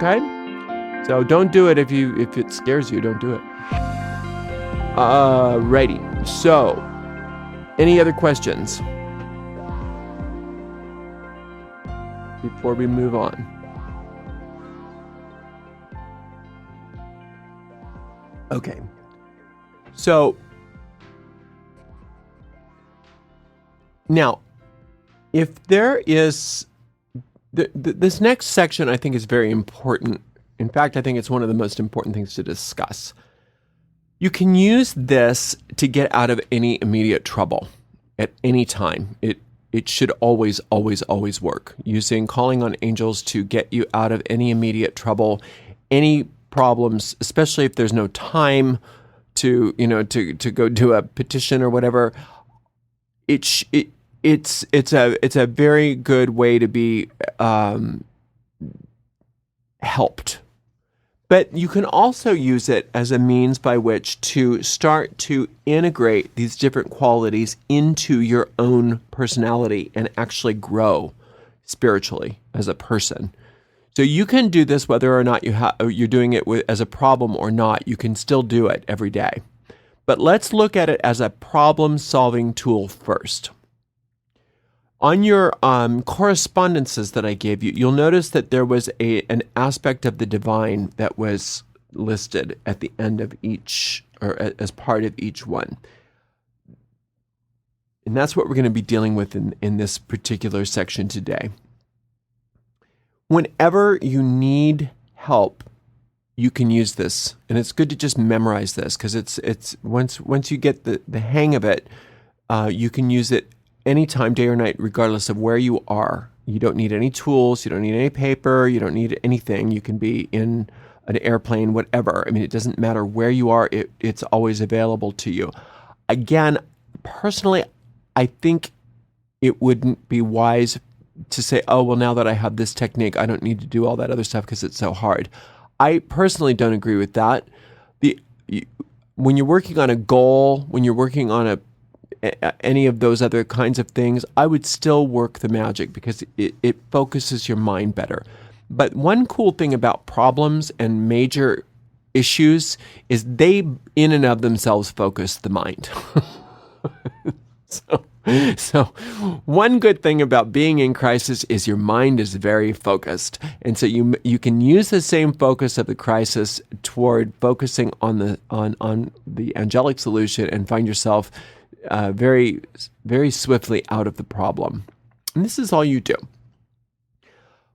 Okay? So don't do it if it scares you, don't do it. Righty. So, any other questions before we move on? Okay. So, now, if there is this next section, I think is very important. In fact, I think it's one of the most important things to discuss. You can use this to get out of any immediate trouble at any time. It should always work. Calling on angels to get you out of any immediate trouble, any problems, especially if there's no time to go do a petition or whatever. It's a very good way to be helped. But you can also use it as a means by which to start to integrate these different qualities into your own personality and actually spiritually as a person. So you can do this whether or not you're doing it as a problem or not. You can still do it every day. But let's look at it as a problem-solving tool first. On your correspondences that I gave you, you'll notice that there was an aspect of the divine that was listed at the end of each, or as part of each one. And that's what we're going to be dealing with in this particular section today. Whenever you need help, you can use this. And it's good to just memorize this, because it's once you get the hang of it, you can use it anytime, day or night, regardless of where you are. You don't need any tools. You don't need any paper. You don't need anything. You can be in an airplane, whatever. I mean, it doesn't matter where you are. It's always available to you. Again, personally, I think it wouldn't be wise to say, oh, well, now that I have this technique, I don't need to do all that other stuff because it's so hard. I personally don't agree with that. When you're working on a goal, when you're working on any of those other kinds of things, I would still work the magic because it focuses your mind better. But one cool thing about problems and major issues is they, in and of themselves, focus the mind. So one good thing about being in crisis is your mind is very focused. And so you can use the same focus of the crisis toward focusing on the angelic solution and find yourself very, very swiftly out of the problem. And this is all you do.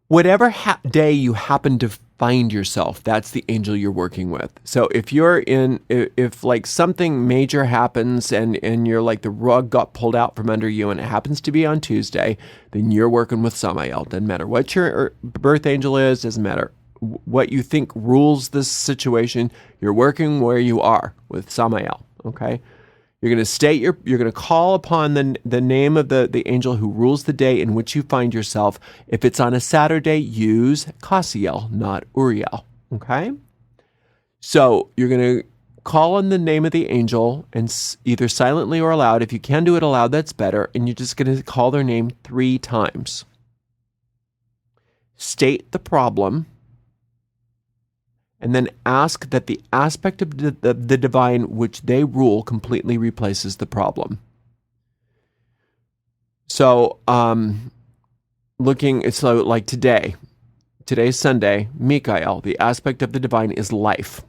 Whatever day you happen to find yourself, that's the angel you're working with. So if like something major happens and you're like the rug got pulled out from under you and it happens to be on Tuesday, then you're working with Samael. Doesn't matter what your birth angel is, doesn't matter what you think rules this situation, you're working where you are with Samael, okay? You're going to you're going to call upon the name of the angel who rules the day in which you find yourself. If it's on a Saturday, use Cassiel, not Uriel. Okay? So you're going to call on the name of the angel, and either silently or aloud. If you can do it aloud, that's better. And you're just going to call their name 3 times. State the problem. And then ask that the aspect of the divine which they rule completely replaces the problem. So, like today's Sunday, Mikael, the aspect of the divine is life.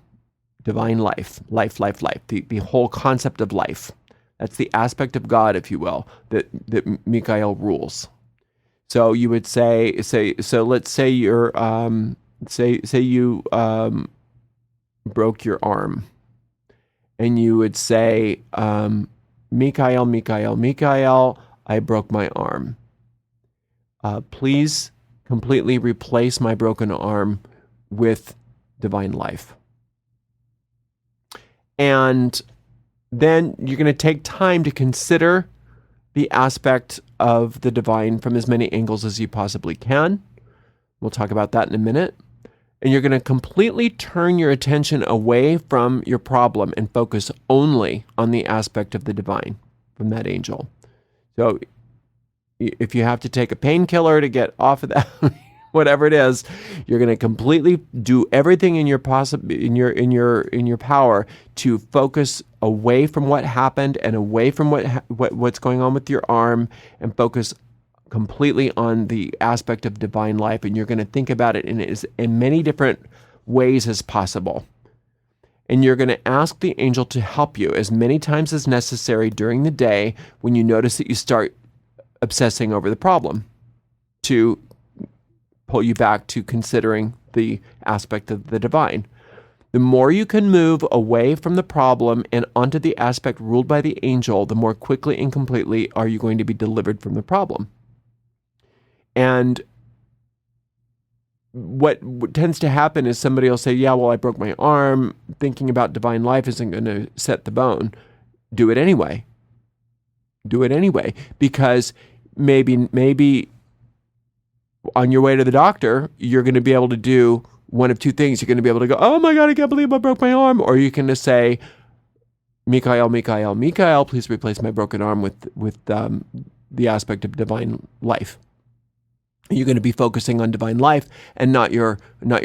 Divine life. Life. The whole concept of life. That's the aspect of God, if you will, that Mikael rules. So you would say, so let's say you're, say you broke your arm, and you would say, Mikael, I broke my arm. Please completely replace my broken arm with divine life. And then you're going to take time to consider the aspect of the divine from as many angles as you possibly can. We'll talk about that in a minute. And you're going to completely turn your attention away from your problem and focus only on the aspect of the divine from that angel. So if you have to take a painkiller to get off of that, whatever it is, you're going to completely do everything in your power to focus away from what happened and away from what's going on with your arm, and focus completely on the aspect of divine life. And you're going to think about it in many different ways as possible. And you're going to ask the angel to help you as many times as necessary during the day when you notice that you start obsessing over the problem, to pull you back to considering the aspect of the divine. The more you can move away from the problem and onto the aspect ruled by the angel, the more quickly and completely are you going to be delivered from the problem. And what tends to happen is somebody will say, yeah, well, I broke my arm. Thinking about divine life isn't going to set the bone. Do it anyway. Do it anyway. Because maybe on your way to the doctor, you're going to be able to do one of two things. You're going to be able to go, oh my God, I can't believe I broke my arm. Or you can just say, Michael, Michael, Michael, please replace my broken arm with the aspect of divine life. You're going to be focusing on divine life and not your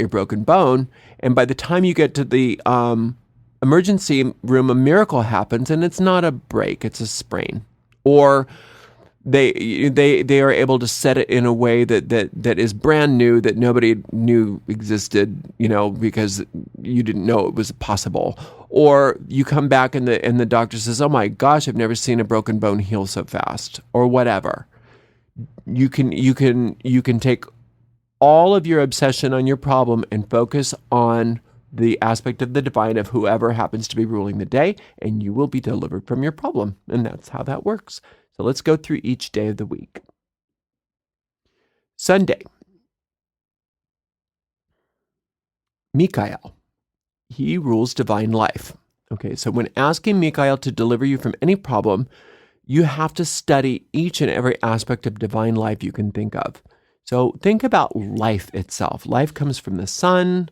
broken bone. And by the time you get to the emergency room, a miracle happens, and it's not a break; it's a sprain. Or they are able to set it in a way that is brand new, that nobody knew existed, because you didn't know it was possible. Or you come back and the doctor says, "Oh my gosh, I've never seen a broken bone heal so fast," or whatever. You can take all of your obsession on your problem and focus on the aspect of the divine of whoever happens to be ruling the day, and you will be delivered from your problem. And that's how that works. So let's go through each day of the week. Sunday, Michael. He rules divine life. Okay, so when asking Michael to deliver you from any problem, you have to study each and every aspect of divine life you can think of. So think about life itself. Life comes from the sun.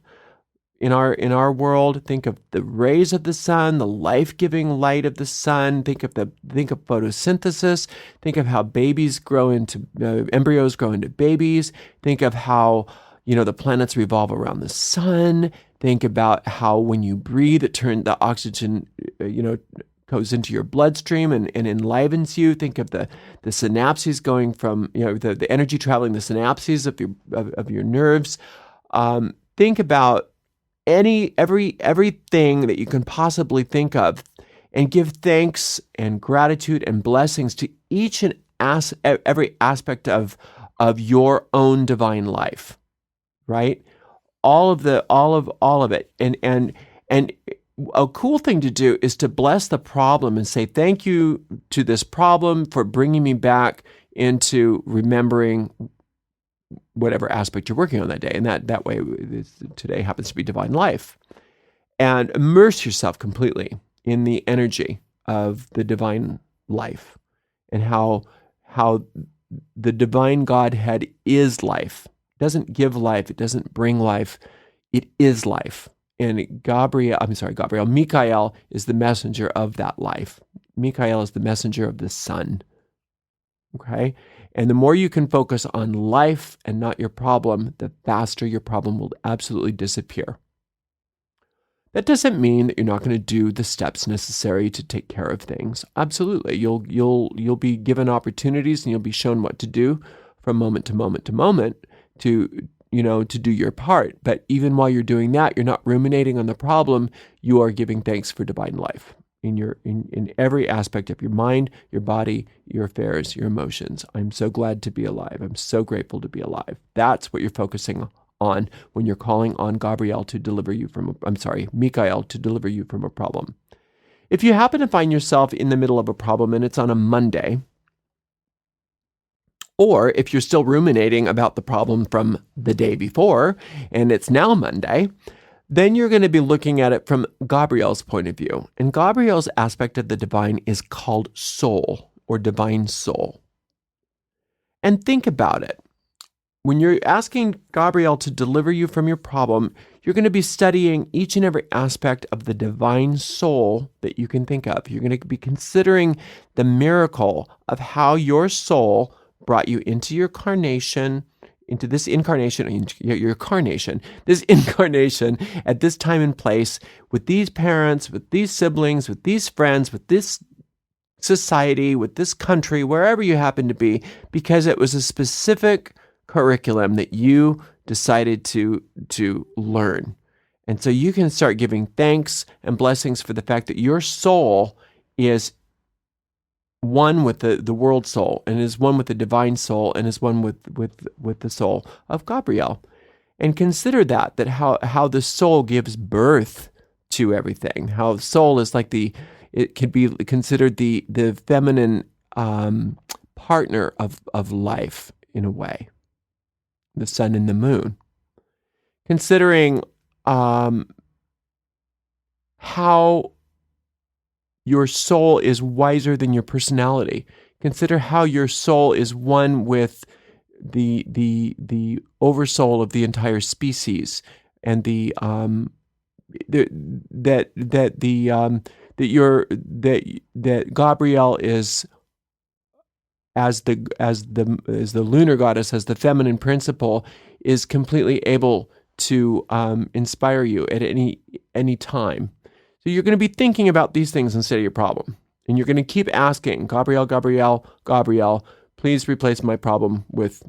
In our world, think of the rays of the sun, the life-giving light of the sun. Think of photosynthesis. Think of how babies grow into embryos grow into babies. Think of how the planets revolve around the sun. Think about how when you breathe, the oxygen goes into your bloodstream and enlivens you. Think of the synapses going from the energy traveling the synapses of your nerves. Think about everything that you can possibly think of, and give thanks and gratitude and blessings to each and every aspect of your own divine life, right? All of it. And a cool thing to do is to bless the problem and say, thank you to this problem for bringing me back into remembering whatever aspect you're working on that day. And that way, today happens to be divine life. And immerse yourself completely in the energy of the divine life, and how the divine Godhead is life. It doesn't give life. It doesn't bring life. It is life. And Michael is the messenger of that life. Michael is the messenger of the sun. Okay? And the more you can focus on life and not your problem, the faster your problem will absolutely disappear. That doesn't mean that you're not going to do the steps necessary to take care of things. Absolutely. You'll be given opportunities, and you'll be shown what to do from moment to moment to moment to do your part. But even while you're doing that, you're not ruminating on the problem. You are giving thanks for divine life in every aspect of your mind, your body, your affairs, your emotions. I'm so glad to be alive. I'm so grateful to be alive. That's what you're focusing on when you're calling on Michael to deliver you from a problem. If you happen to find yourself in the middle of a problem and it's on a Monday, or if you're still ruminating about the problem from the day before and it's now Monday, then you're going to be looking at it from Gabriel's point of view. And Gabriel's aspect of the divine is called soul, or divine soul. And think about it. When you're asking Gabriel to deliver you from your problem, you're going to be studying each and every aspect of the divine soul that you can think of. You're going to be considering the miracle of how your soul brought you into your carnation, into this incarnation, your carnation, this incarnation at this time and place with these parents, with these siblings, with these friends, with this society, with this country, wherever you happen to be, because it was a specific curriculum that you decided to learn. And so you can start giving thanks and blessings for the fact that your soul is one with the world soul, and is one with the divine soul, and is one with the soul of Gabriel. And consider that how the soul gives birth to everything. How the soul is like it can be considered the feminine partner of life in a way. The sun and the moon. Considering how your soul is wiser than your personality. Consider how your soul is one with the oversoul of the entire species, and that Gabriel is as the lunar goddess, as the feminine principle, is completely able to inspire you at any time. So you're going to be thinking about these things instead of your problem. And you're going to keep asking, Gabriel, Gabriel, Gabriel, please replace my problem with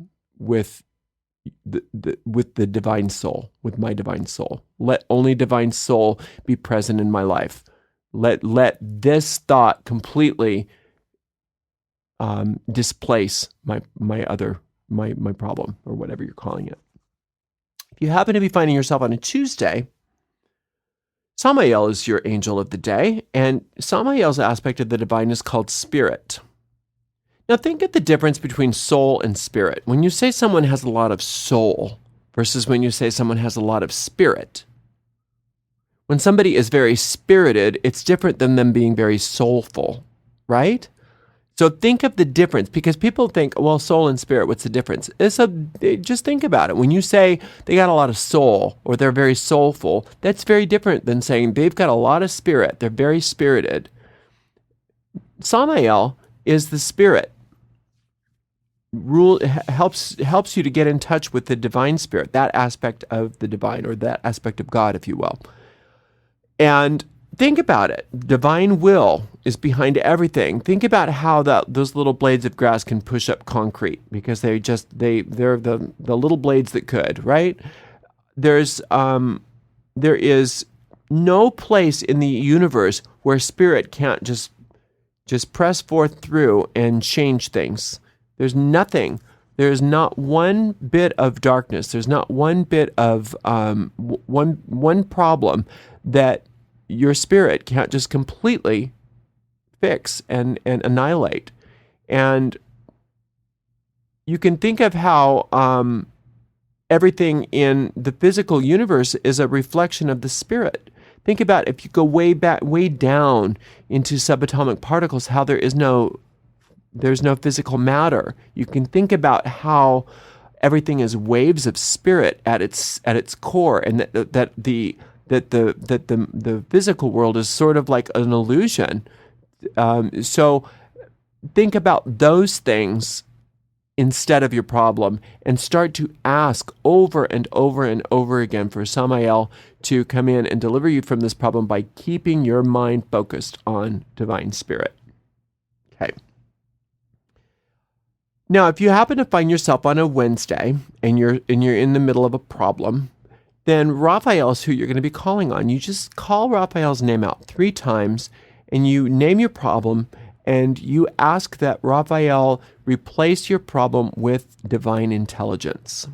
the divine soul, with my divine soul. Let only divine soul be present in my life. Let this thought completely displace my problem, or whatever you're calling it. If you happen to be finding yourself on a Tuesday, Samael is your angel of the day, and Samael's aspect of the divine is called spirit. Now think of the difference between soul and spirit. When you say someone has a lot of soul versus when you say someone has a lot of spirit. When somebody is very spirited, it's different than them being very soulful, right? So think of the difference, because people think, well, soul and spirit, what's the difference? Just think about it. When you say they got a lot of soul, or they're very soulful, that's very different than saying they've got a lot of spirit, they're very spirited. Samael is the spirit. Helps you to get in touch with the divine spirit, that aspect of the divine, or that aspect of God, if you will. And think about it. Divine will is behind everything. Think about how those little blades of grass can push up concrete, because they're the little blades that could, right? There is no place in the universe where spirit can't just press forth through and change things. There's nothing. There's not one bit of darkness. There's not one bit of one problem that your spirit can't just completely fix and annihilate. And you can think of how everything in the physical universe is a reflection of the spirit. Think about, if you go way down into subatomic particles, how there's no physical matter. You can think about how everything is waves of spirit at its core, and that the physical world is sort of like an illusion. So think about those things instead of your problem, and start to ask over and over and over again for Samael to come in and deliver you from this problem by keeping your mind focused on divine spirit. Okay. Now, if you happen to find yourself on a Wednesday and you're in the middle of a problem, then Raphael is who you're going to be calling on. You just call Raphael's name out 3 times, and you name your problem, and you ask that Raphael replace your problem with divine intelligence.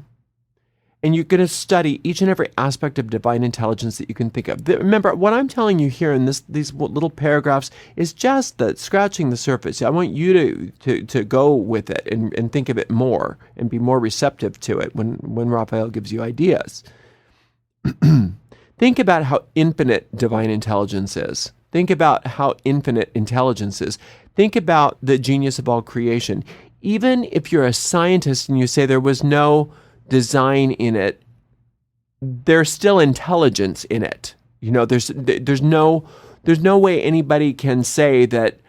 And you're going to study each and every aspect of divine intelligence that you can think of. Remember, what I'm telling you here in these little paragraphs is just scratching the surface. I want you to go with it and think of it more, and be more receptive to it when Raphael gives you ideas. Think about how infinite divine intelligence is. Think about how infinite intelligence is. Think about the genius of all creation. Even if you're a scientist and you say there was no design in it, there's still intelligence in it. You know, there's no way anybody can say that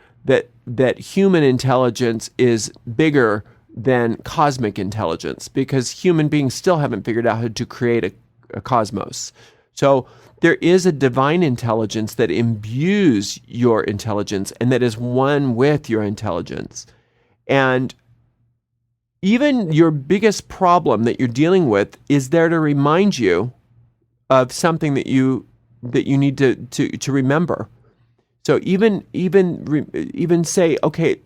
human intelligence is bigger than cosmic intelligence, because human beings still haven't figured out how to create a cosmos. So there is a divine intelligence that imbues your intelligence and that is one with your intelligence. And even your biggest problem that you're dealing with is there to remind you of something that you need to remember. So even say, okay,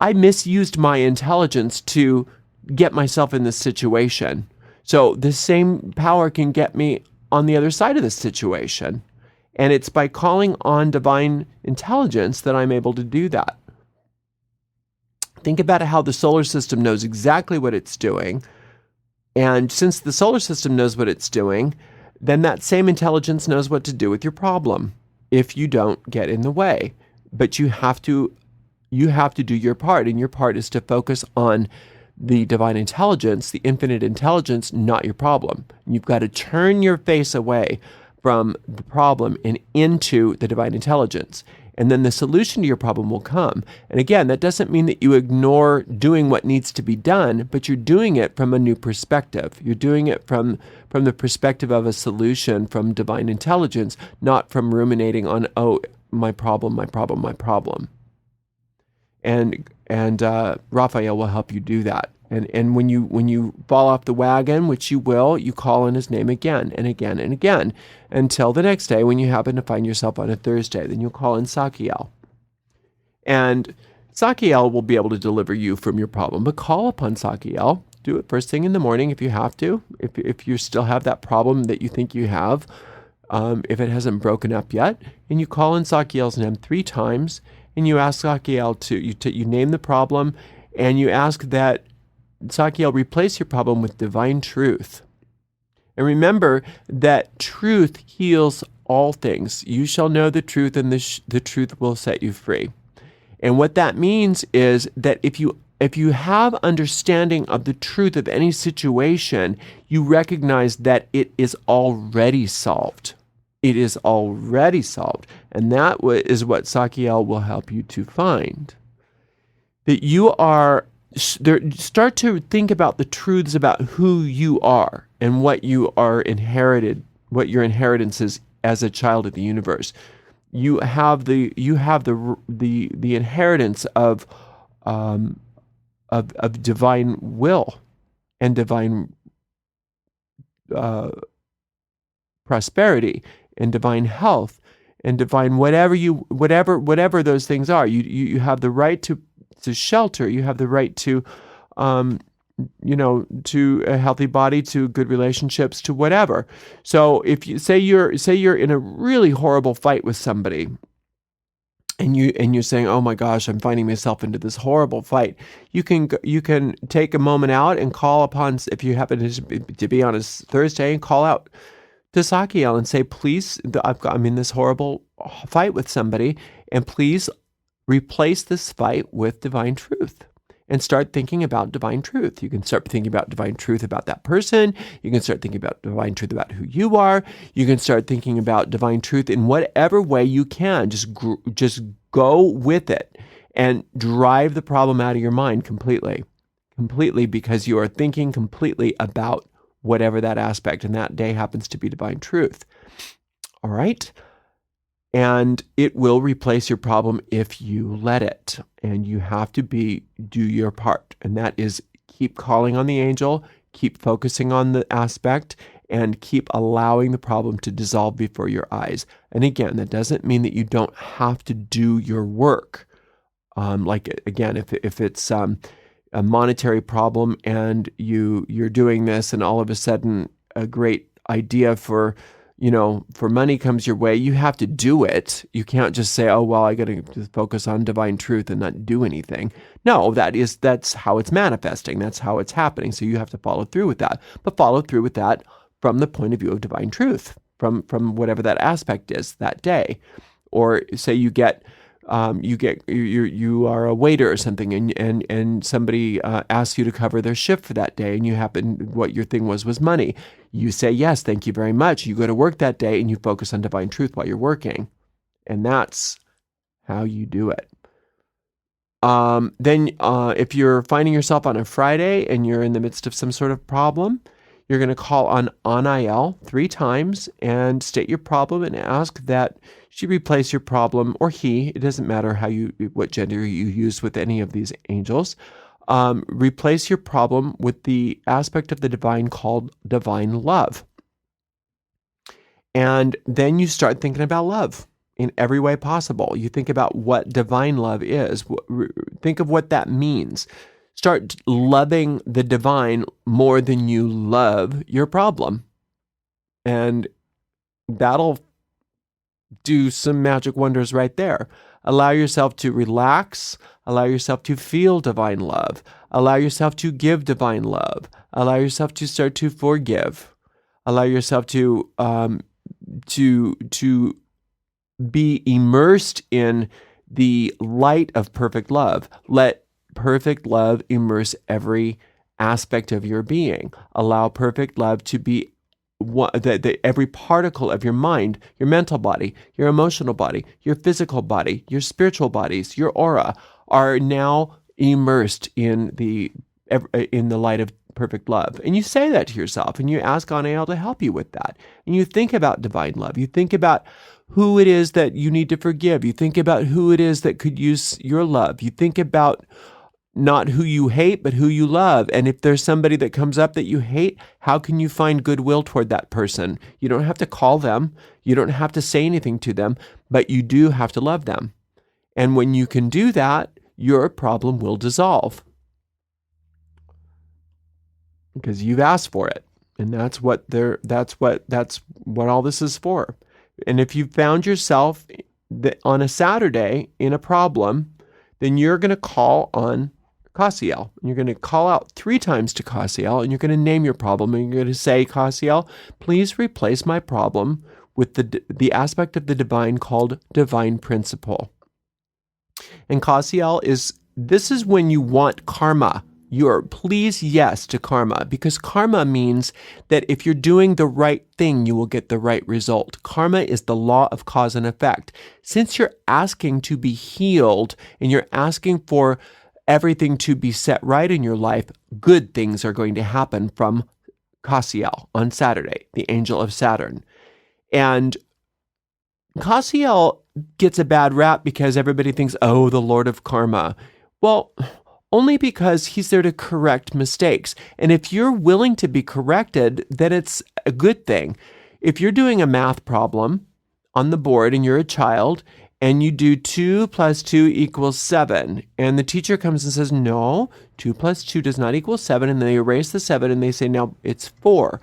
I misused my intelligence to get myself in this situation. So the same power can get me on the other side of this situation. And it's by calling on divine intelligence that I'm able to do that. Think about how the solar system knows exactly what it's doing. And since the solar system knows what it's doing, then that same intelligence knows what to do with your problem if you don't get in the way. But you have to do your part, and your part is to focus on the divine intelligence, the infinite intelligence, not your problem. You've got to turn your face away from the problem and into the divine intelligence. And then the solution to your problem will come. And again, that doesn't mean that you ignore doing what needs to be done, but you're doing it from a new perspective. You're doing it from the perspective of a solution from divine intelligence, not from ruminating on, oh, my problem. And Raphael will help you do that. And when you fall off the wagon, which you will, you call on his name again and again and again until the next day when you happen to find yourself on a Thursday. Then you'll call in Sakiel. And Sakiel will be able to deliver you from your problem. But call upon Sakiel. Do it first thing in the morning if you have to. If you still have that problem that you think you have, if it hasn't broken up yet, and you call in Sakiel's name 3 times, and you ask Sakiel you name the problem, and you ask that Sakiel replace your problem with divine truth. And remember that truth heals all things. You shall know the truth, and the truth will set you free. And what that means is that if you have understanding of the truth of any situation, you recognize that it is already solved. It is already solved. And that is what Sakiel will help you to find. That you are start to think about the truths about who you are and what you are inherited, what your inheritance is as a child of the universe. You have the inheritance of divine will and divine prosperity and divine health and divine whatever those things are. You have the right to shelter. You have the right to, to a healthy body, to good relationships, to whatever. So if you say you're in a really horrible fight with somebody, and you're saying, oh my gosh, I'm finding myself into this horrible fight, you can take a moment out and call upon, if you happen to be on a Thursday, and call out to Sakiel and say, please, I'm in this horrible fight with somebody, and please replace this fight with divine truth, and start thinking about divine truth. You can start thinking about divine truth about that person. You can start thinking about divine truth about who you are. You can start thinking about divine truth in whatever way you can. Just go with it and drive the problem out of your mind completely, because you are thinking completely about whatever that aspect, and that day happens to be divine truth. All right? And it will replace your problem if you let it. And you have to do your part. And that is keep calling on the angel, keep focusing on the aspect, and keep allowing the problem to dissolve before your eyes. And again, that doesn't mean that you don't have to do your work. If it's a monetary problem and you're doing this, and all of a sudden a great idea for money comes your way, you have to do it. You can't just say, oh, well, I got to just focus on divine truth and not do anything. No, that's how it's manifesting. That's how it's happening. So you have to follow through with that, but follow through with that from the point of view of divine truth, from whatever that aspect is that day. Or say you are a waiter or something, and somebody asks you to cover their shift for that day, and what your thing was money. You say, yes, thank you very much. You go to work that day and you focus on divine truth while you're working. And that's how you do it. Then if you're finding yourself on a Friday and you're in the midst of some sort of problem, you're going to call on Aniel 3 times and state your problem and ask that she replace your problem, or he, it doesn't matter what gender you use with any of these angels, replace your problem with the aspect of the divine called divine love. And then you start thinking about love in every way possible. You think about what divine love is. Think of what that means. Start loving the divine more than you love your problem. And that'll do some magic wonders right there. Allow yourself to relax. Allow yourself to feel divine love. Allow yourself to give divine love. Allow yourself to start to forgive. Allow yourself to be immersed in the light of perfect love. Let perfect love immerse every aspect of your being. Allow perfect love to be every particle of your mind, your mental body, your emotional body, your physical body, your spiritual bodies, your aura are now immersed in the light of perfect love. And you say that to yourself, and you ask Aniel to help you with that. And you think about divine love. You think about who it is that you need to forgive. You think about who it is that could use your love. You think about not who you hate, but who you love. And if there's somebody that comes up that you hate, how can you find goodwill toward that person? You don't have to call them. You don't have to say anything to them, but you do have to love them. And when you can do that, your problem will dissolve. Because you've asked for it. And that's what all this is for. And if you found yourself on a Saturday in a problem, then you're going to call on Cassiel. You're going to call out 3 times to Cassiel, and you're going to name your problem, and you're going to say, Cassiel, please replace my problem with the aspect of the divine called divine principle. And Cassiel this is when you want karma. You're please yes to karma, because karma means that if you're doing the right thing, you will get the right result. Karma is the law of cause and effect. Since you're asking to be healed and you're asking for everything to be set right in your life, good things are going to happen from Cassiel on Saturday, the angel of Saturn. And Cassiel gets a bad rap because everybody thinks, oh, the Lord of Karma. Well, only because he's there to correct mistakes. And if you're willing to be corrected, then it's a good thing. If you're doing a math problem on the board and you're a child and you do 2 + 2 = 7, and the teacher comes and says, no, 2 + 2 does not equal 7, and they erase the 7 and they say, now it's 4.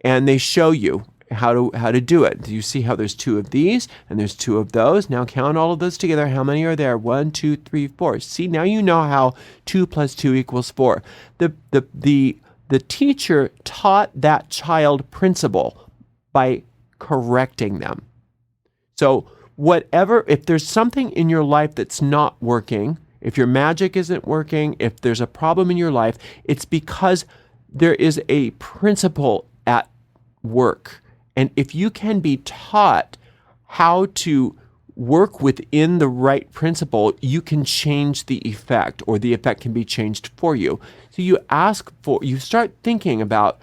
And they show you how to do it. Do you see how there's 2 of these and there's 2 of those? Now count all of those together. How many are there? 1, 2, 3, 4. See, now you know how 2 + 2 = 4. The teacher taught that child principle by correcting them. So if there's something in your life that's not working, if your magic isn't working, if there's a problem in your life, it's because there is a principle at work. And if you can be taught how to work within the right principle, you can change the effect, or the effect can be changed for you. So you start thinking about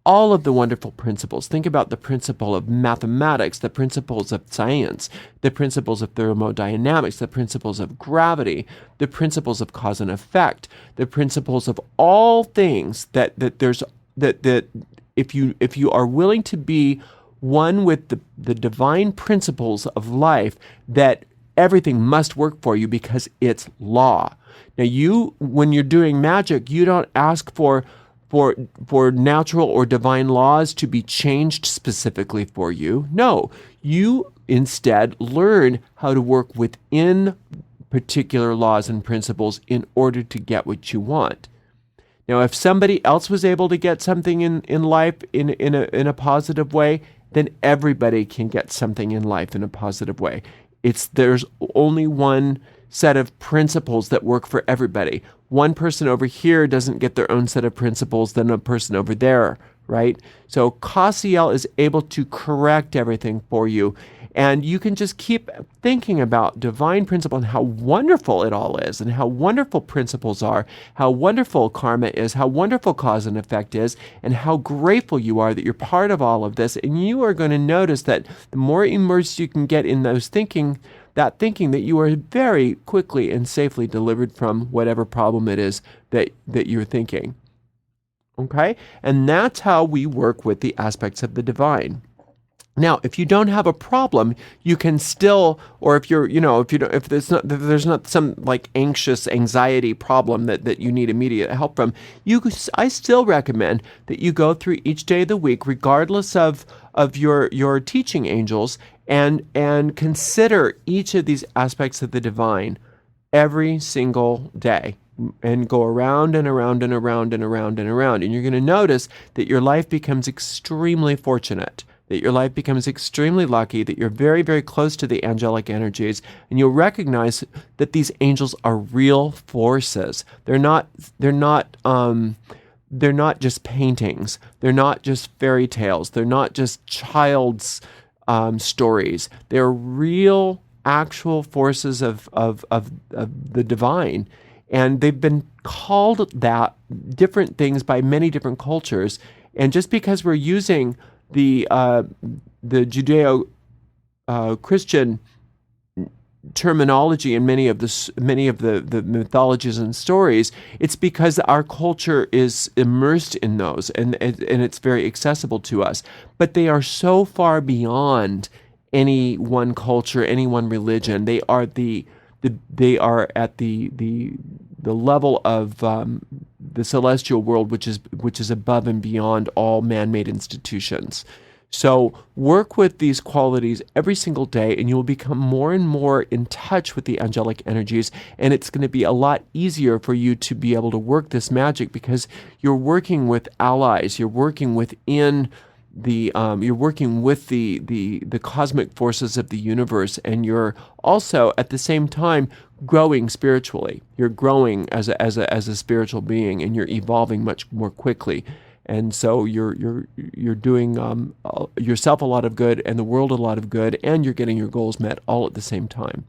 all of the wonderful principles. Think about the principle of mathematics, the principles of science, the principles of thermodynamics, the principles of gravity, the principles of cause and effect, the principles of all things that if you are willing to be one with the divine principles of life, that everything must work for you because it's law. Now when you're doing magic, you don't ask for natural or divine laws to be changed specifically for you. No, you instead learn how to work within particular laws and principles in order to get what you want. Now, if somebody else was able to get something in life in a positive way, then everybody can get something in life in a positive way. There's only one set of principles that work for everybody. One person over here doesn't get their own set of principles than a person over there, right? So Cassiel is able to correct everything for you. And you can just keep thinking about divine principle and how wonderful it all is, and how wonderful principles are, how wonderful karma is, how wonderful cause and effect is, and how grateful you are that you're part of all of this. And you are going to notice that the more immersed you can get in those thinking, that you are very quickly and safely delivered from whatever problem it is that you're thinking. Okay? And that's how we work with the aspects of the divine. Now, if you don't have a problem, you can still, or if you're, if there's not some like anxious anxiety problem that you need immediate help from, I still recommend that you go through each day of the week, regardless of your teaching angels, and consider each of these aspects of the divine every single day, and go around and around and around and around and around. And you're going to notice that your life becomes extremely fortunate, that your life becomes extremely lucky, that you're very, very close to the angelic energies, and you'll recognize that these angels are real forces. They're not just paintings. They're not just fairy tales. They're not just child's stories. They're real, actual forces of the divine. And they've been called that different things by many different cultures. And just because we're using the Judeo-Christian terminology in many of the mythologies and stories, it's because our culture is immersed in those, and it's very accessible to us. But they are so far beyond any one culture, any one religion. They are they are at the level of the celestial world, which is above and beyond all man-made institutions. So work with these qualities every single day, and you will become more and more in touch with the angelic energies, and it's going to be a lot easier for you to be able to work this magic, because you're working with allies, you're working within you're working with the cosmic forces of the universe, and you're also at the same time growing spiritually. You're growing as a spiritual being, and you're evolving much more quickly. And so you're doing yourself a lot of good, and the world a lot of good, and you're getting your goals met all at the same time.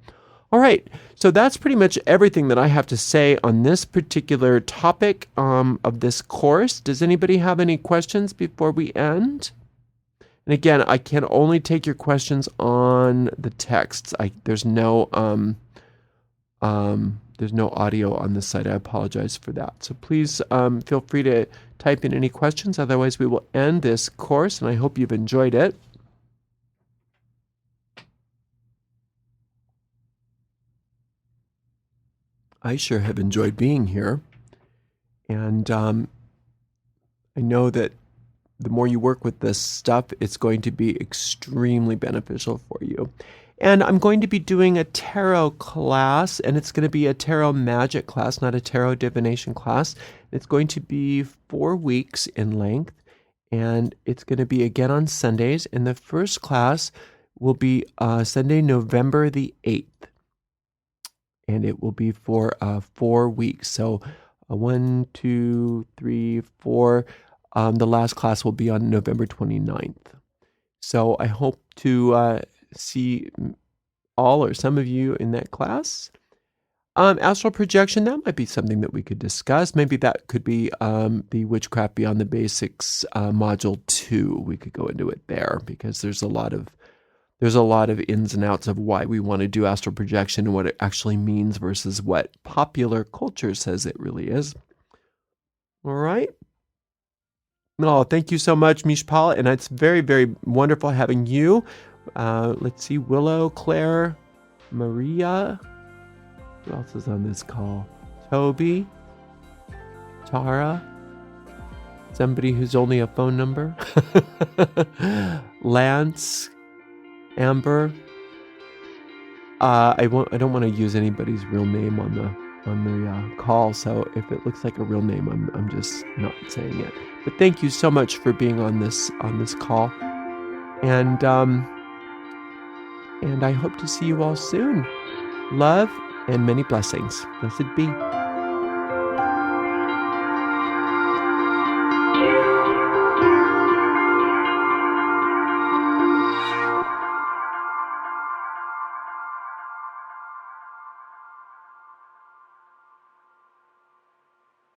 All right, so that's pretty much everything that I have to say on this particular topic of this course. Does anybody have any questions before we end? And again, I can only take your questions on the texts. There's no audio on this site. I apologize for that. So please feel free to type in any questions. Otherwise, we will end this course, and I hope you've enjoyed it. I sure have enjoyed being here. And I know that the more you work with this stuff, it's going to be extremely beneficial for you. And I'm going to be doing a tarot class, and it's going to be a tarot magic class, not a tarot divination class. It's going to be 4 weeks in length, and it's going to be again on Sundays. And the first class will be Sunday, November the 8th. And it will be for 4 weeks. So 1, 2, 3, 4. The last class will be on November 29th. So I hope to see all or some of you in that class. Astral projection, that might be something that we could discuss. Maybe that could be the Witchcraft Beyond the Basics Module 2. We could go into it there, because there's a lot of ins and outs of why we want to do astral projection and what it actually means versus what popular culture says it really is. All right. Oh, thank you so much, Mishpal, and it's very, very wonderful having you. Let's see, Willow, Claire, Maria. Who else is on this call? Toby, Tara, somebody who's only a phone number, Lance, Amber. I don't want to use anybody's real name on the call, so if it looks like a real name, I'm just not saying it. But thank you so much for being on this call, and I hope to see you all soon. Love and many blessings. Blessed be.